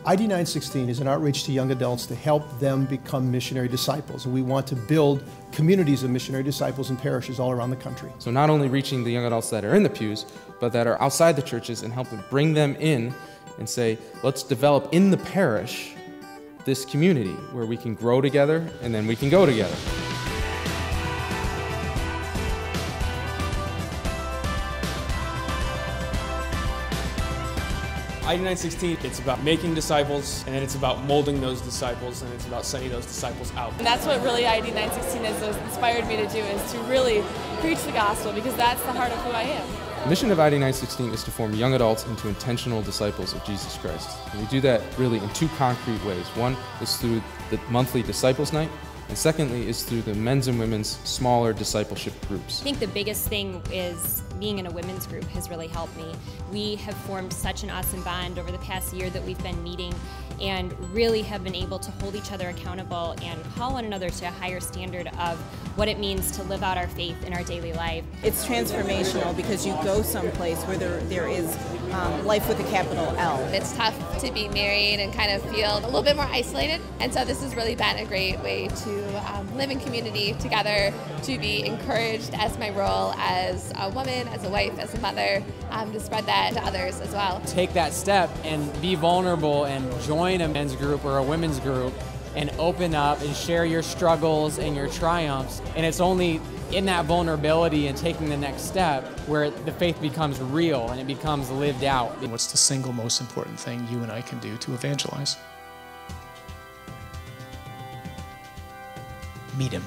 ID 916 is an outreach to young adults to help them become missionary disciples. And we want to build communities of missionary disciples in parishes all around the country. So not only reaching the young adults that are in the pews, but that are outside the churches, and helping bring them in and say, let's develop in the parish this community where we can grow together and then we can go together. ID 916, it's about making disciples, and it's about molding those disciples, and it's about sending those disciples out. And that's what really ID 916 has inspired me to do, is to really preach the gospel, because that's the heart of who I am. The mission of ID 916 is to form young adults into intentional disciples of Jesus Christ. And we do that really in two concrete ways. One is through the monthly Disciples Night, and secondly is through the men's and women's smaller discipleship groups. I think the biggest thing is being in a women's group has really helped me. We have formed such an awesome bond over the past year that we've been meeting, and really have been able to hold each other accountable and call one another to a higher standard of what it means to live out our faith in our daily life. It's transformational because you go someplace where there is life with a capital L. It's tough to be married and kind of feel a little bit more isolated, and so this has really been a great way to live in community together, to be encouraged as my role as a woman, as a wife, as a mother, to spread that to others as well. Take that step and be vulnerable and join a men's group or a women's group and open up and share your struggles and your triumphs. And it's only in that vulnerability and taking the next step where the faith becomes real and it becomes lived out. What's the single most important thing you and I can do to evangelize? Meet him.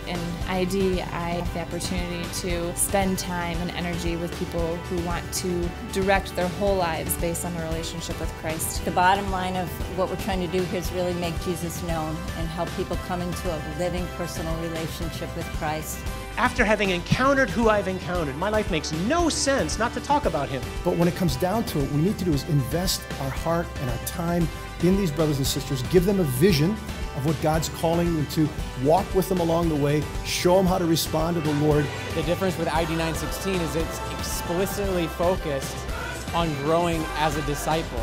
In ID, I have the opportunity to spend time and energy with people who want to direct their whole lives based on their relationship with Christ. The bottom line of what we're trying to do here is really make Jesus known and help people come into a living personal relationship with Christ. After having encountered who I've encountered, my life makes no sense not to talk about him. But when it comes down to it, what we need to do is invest our heart and our time in these brothers and sisters, give them a vision of what God's calling them to, walk with them along the way, show them how to respond to the Lord. The difference with ID 916 is it's explicitly focused on growing as a disciple.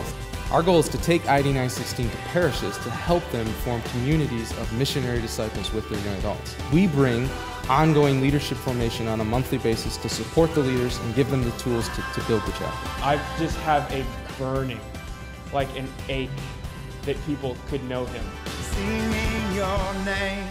Our goal is to take ID 916 to parishes to help them form communities of missionary disciples with their young adults. We bring ongoing leadership formation on a monthly basis to support the leaders and give them the tools to build the chapel. I just have a burning, like an ache, that people could know him. Singing your name.